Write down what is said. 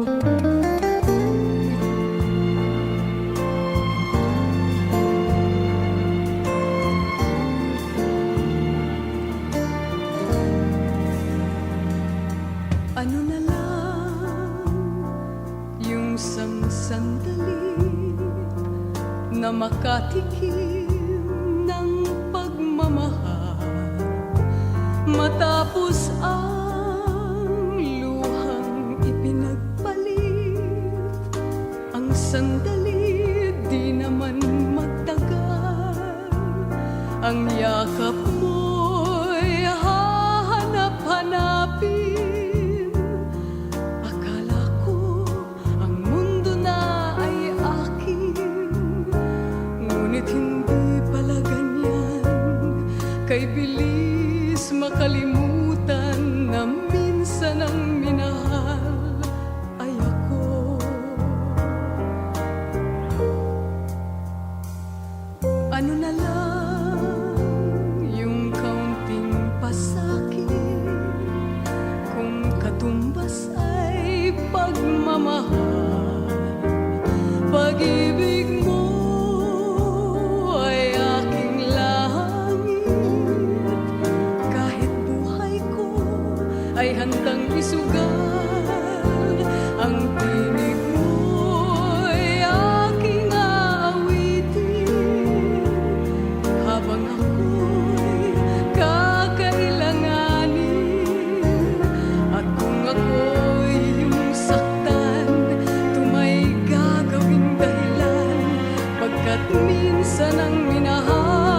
Ano na lang yung isang sandali na makatikim ng pagmamahal, matapos ang luhang ipinagpalit. Ang sandali di naman magtagal, ang yakap mo'y hahanap-hanapin. Hindi pala ganyan, kay bilis makalimutan na minsan ang minahal ay ako. Ano na lang yung kaunting pasakit, kung katumbas ay pagmamahal, pag-ibig mo ay handang isugal. Ang tinig mo'y aking aawitin habang ako'y kakailanganin. At kung ako'y iyong saktan, ito may gagawing dahilan, pagkat minsan ang minahal